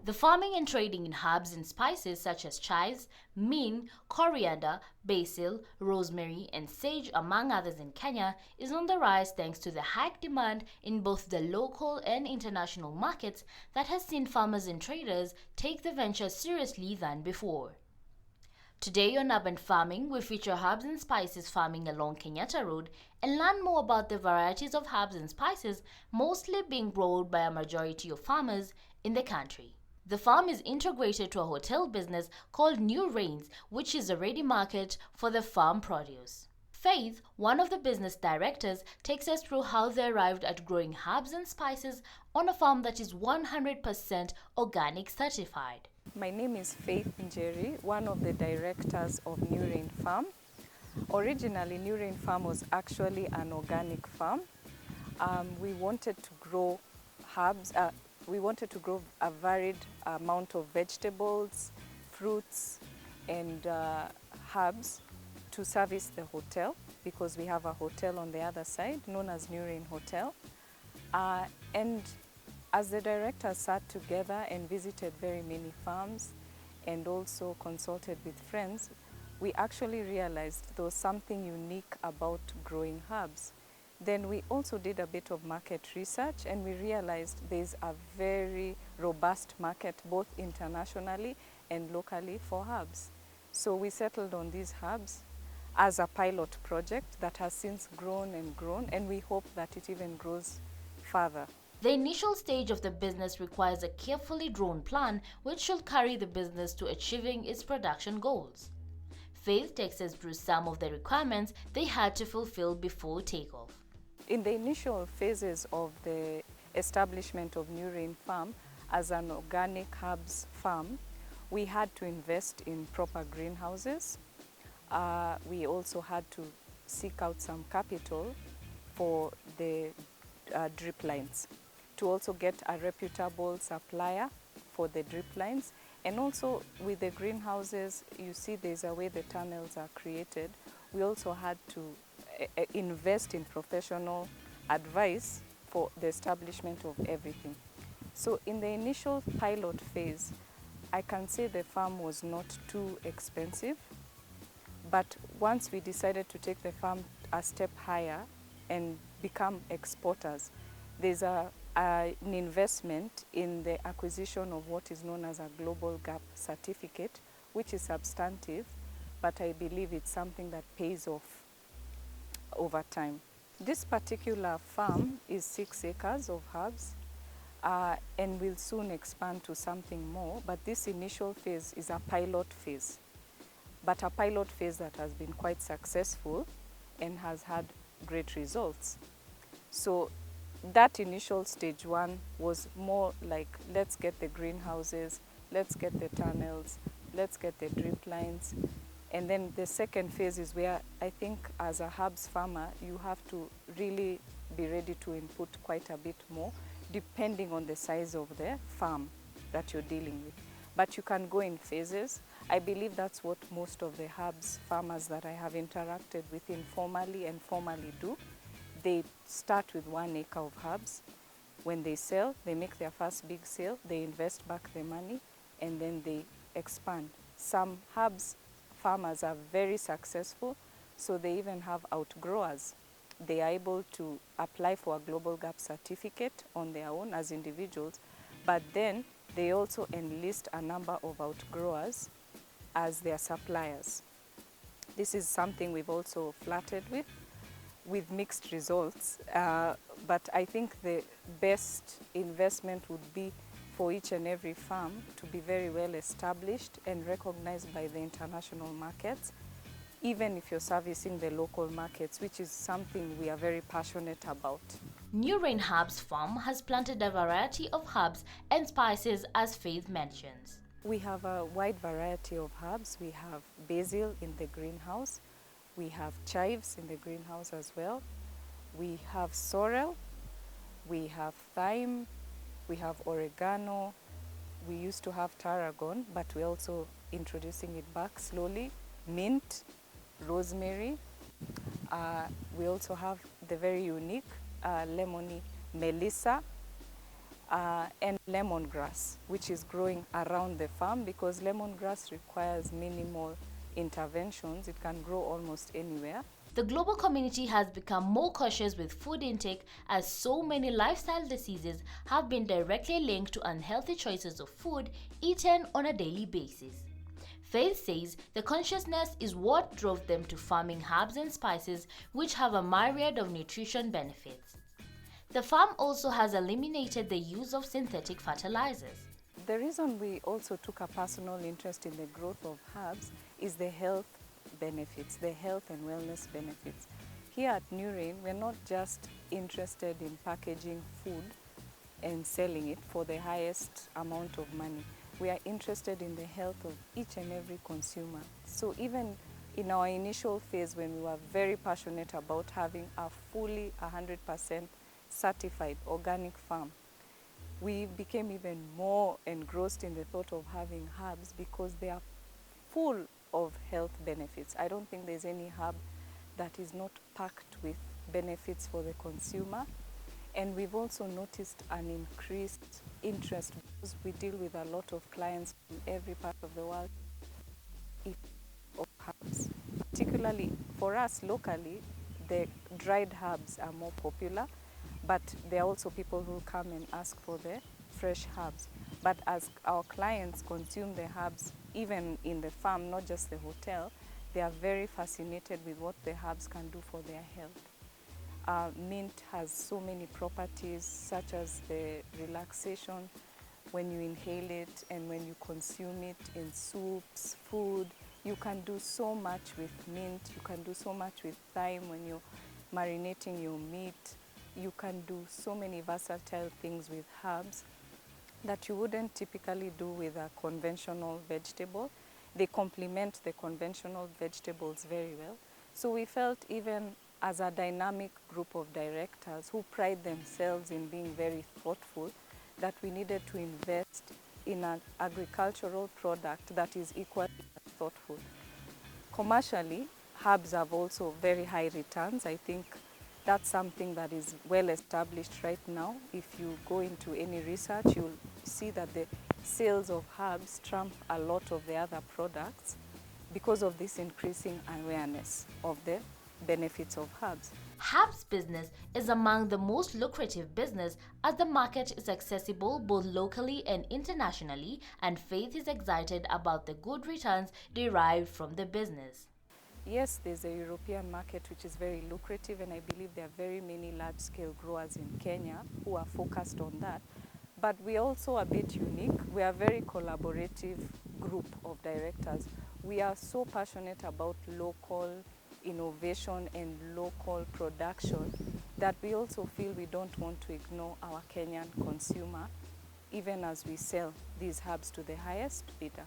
The farming and trading in herbs and spices such as chives, mint, coriander, basil, rosemary, and sage, among others in Kenya, is on the rise thanks to the high demand in both the local and international markets that has seen farmers and traders take the venture seriously than before. Today on Urban Farming, we feature herbs and spices farming along Kenyatta Road and learn more about the varieties of herbs and spices mostly being grown by a majority of farmers in the country. The farm is integrated to a hotel business called New Rains, which is a ready market for the farm produce. Faith, one of the business directors, takes us through how they arrived at growing herbs and spices on a farm that is 100% organic certified. My name is Faith Njeri, one of the directors of New Rain Farm. Originally, New Rain Farm was actually an organic farm. We wanted to grow herbs. We wanted to grow a varied amount of vegetables, fruits, and herbs to service the hotel, because we have a hotel on the other side known as New Rain Hotel. And as the directors sat together and visited very many farms and also consulted with friends, we actually realized there was something unique about growing herbs. Then we also did a bit of market research, and we realized there's a very robust market both internationally and locally for herbs. So we settled on these herbs as a pilot project that has since grown, and we hope that it even grows further. The initial stage of the business requires a carefully drawn plan which should carry the business to achieving its production goals. Faith takes us through some of the requirements they had to fulfill before takeoff. In the initial phases of the establishment of New Rain Farm as an organic herbs farm, we had to invest in proper greenhouses. We also had to seek out some capital for the drip lines, to also get a reputable supplier for the drip lines. And also with the greenhouses, you see there's a way the tunnels are created. We also had to invest in professional advice for the establishment of everything. So in the initial pilot phase, I can say the farm was not too expensive, but once we decided to take the farm a step higher and become exporters, there's an investment in the acquisition of what is known as a global gap certificate, which is substantive, but I believe it's something that pays off over time. This particular farm is 6 acres of herbs and will soon expand to something more, but this initial phase is a pilot phase, but a pilot phase that has been quite successful and has had great results. So that initial stage 1 was more like, let's get the greenhouses, let's get the tunnels, let's get the drip lines. And then the second phase is where I think as a herbs farmer, you have to really be ready to input quite a bit more, depending on the size of the farm that you're dealing with. But you can go in phases. I believe that's what most of the herbs farmers that I have interacted with informally and formally do. They start with 1 acre of herbs. When they sell, they make their first big sale, they invest back the money, and then they expand. Some herbs farmers are very successful, so they even have outgrowers. They are able to apply for a global gap certificate on their own as individuals, but then they also enlist a number of outgrowers as their suppliers. This is something we've also flirted with mixed results, but I think the best investment would be for each and every farm to be very well established and recognized by the international markets, even if you're servicing the local markets, which is something we are very passionate about. New Rain Herbs Farm has planted a variety of herbs and spices, as Faith mentions. We have a wide variety of herbs. We have basil in the greenhouse. We have chives in the greenhouse as well. We have sorrel. We have thyme. We have oregano. We used to have tarragon, but we're also introducing it back slowly. Mint, rosemary. We also have the very unique lemony melissa. and lemongrass, which is growing around the farm because lemongrass requires minimal interventions. It can grow almost anywhere. The global community has become more cautious with food intake as so many lifestyle diseases have been directly linked to unhealthy choices of food eaten on a daily basis. Faith says the consciousness is what drove them to farming herbs and spices which have a myriad of nutrition benefits. The farm also has eliminated the use of synthetic fertilizers. The reason we also took a personal interest in the growth of herbs is the health benefits, the health and wellness benefits. Here at New Rain, we're not just interested in packaging food and selling it for the highest amount of money. We are interested in the health of each and every consumer. So even in our initial phase when we were very passionate about having a fully 100% certified organic farm, we became even more engrossed in the thought of having herbs because they are full of health benefits. I don't think there's any herb that is not packed with benefits for the consumer. And we've also noticed an increased interest because we deal with a lot of clients from every part of the world of herbs. Particularly for us locally, the dried herbs are more popular, but there are also people who come and ask for the fresh herbs. But as our clients consume the herbs, even in the farm, not just the hotel, they are very fascinated with what the herbs can do for their health. Mint has so many properties, such as the relaxation when you inhale it and when you consume it in soups, food. You can do so much with mint. You can do so much with thyme when you're marinating your meat. You can do so many versatile things with herbs that you wouldn't typically do with a conventional vegetable. They complement the conventional vegetables very well. So we felt, even as a dynamic group of directors who pride themselves in being very thoughtful, that we needed to invest in an agricultural product that is equally thoughtful. Commercially, herbs have also very high returns. I think that's something that is well established right now. If you go into any research, you'll see that the sales of herbs trump a lot of the other products because of this increasing awareness of the benefits of herbs. Herbs business is among the most lucrative business as the market is accessible both locally and internationally, and Faith is excited about the good returns derived from the business. Yes, there's a European market which is very lucrative, and I believe there are very many large-scale growers in Kenya who are focused on that. But we're also a bit unique. We are a very collaborative group of directors. We are so passionate about local innovation and local production that we also feel we don't want to ignore our Kenyan consumer, even as we sell these herbs to the highest bidder.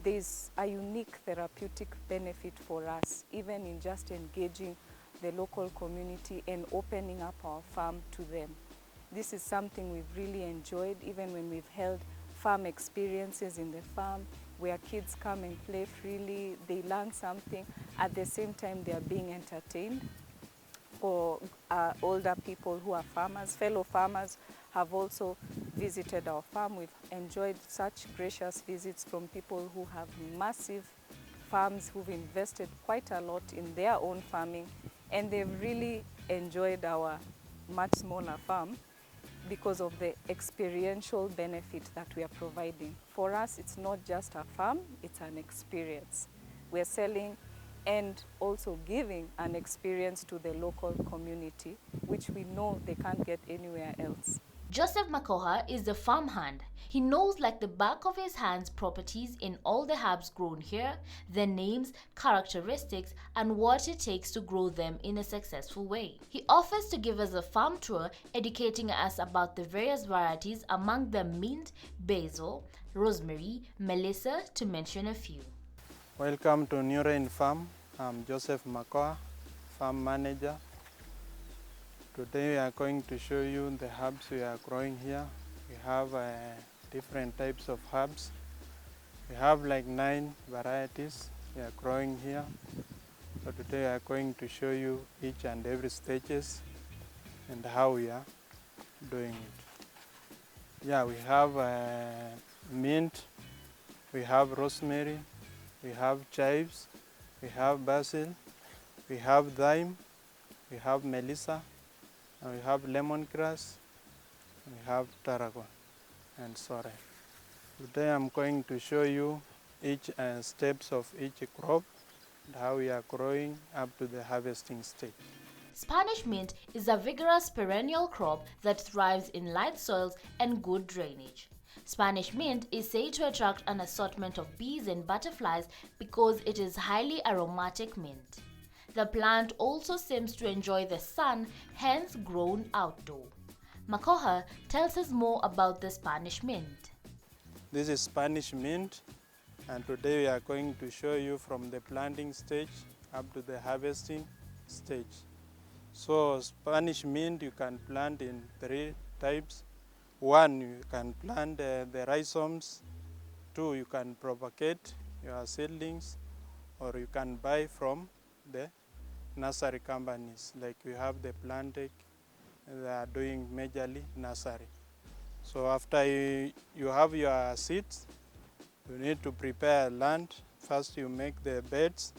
There's a unique therapeutic benefit for us, even in just engaging the local community and opening up our farm to them. This is something we've really enjoyed, even when we've held farm experiences in the farm where kids come and play freely, they learn something, at the same time they are being entertained. For older people who are farmers, fellow farmers have also visited our farm. We've enjoyed such gracious visits from people who have massive farms, who've invested quite a lot in their own farming, and they've really enjoyed our much smaller farm because of the experiential benefit that we are providing. For us, it's not just a farm, it's an experience. We're selling and also giving an experience to the local community, which we know they can't get anywhere else. Joseph Makoha is the farmhand. He knows like the back of his hands properties in all the herbs grown here, their names, characteristics, and what it takes to grow them in a successful way. He offers to give us a farm tour, educating us about the various varieties, among them mint, basil, rosemary, melissa, to mention a few. Welcome to New Rain Farm. I'm Joseph Makoa, farm manager. Today we are going to show you the herbs we are growing here. We have different types of herbs. We have like 9 varieties we are growing here. So today we are going to show you each and every stages and how we are doing it. Yeah, we have mint, we have rosemary, we have chives, we have basil, we have thyme, we have melissa, and we have lemongrass, we have tarragon and sorrel. Today I'm going to show you each steps of each crop and how we are growing up to the harvesting stage. Spanish mint is a vigorous perennial crop that thrives in light soils and good drainage. Spanish mint is said to attract an assortment of bees and butterflies because it is highly aromatic mint. The plant also seems to enjoy the sun, hence grown outdoor. Makoha tells us more about the Spanish mint. This is Spanish mint, and today we are going to show you from the planting stage up to the harvesting stage. So Spanish mint you can plant in 3 types. 1, you can plant the rhizomes. 2, you can propagate your seedlings, or you can buy from the nursery companies. Like we have the Plantec, they are doing majorly nursery. So after you have your seeds, you need to prepare land. First you make the beds.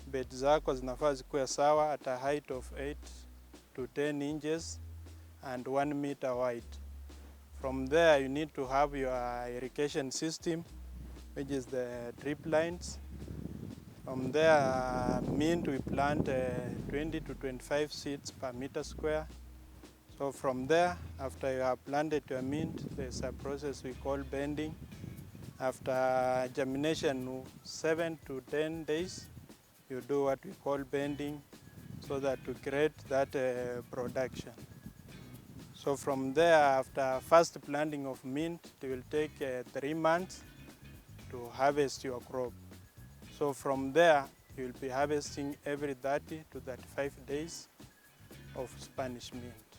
Beds zako zinafaa zikuwe sawa at a height of 8 to 10 inches and 1 meter wide. From there you need to have your irrigation system, which is the drip lines. From there, mint we plant 20 to 25 seeds per meter square. So from there, after you have planted your mint, there's a process we call bending. After germination, 7 to 10 days, you do what we call bending so that to create that production. So from there, after first planting of mint, it will take 3 months to harvest your crop. So from there, you will be harvesting every 30 to 35 days of Spanish mint.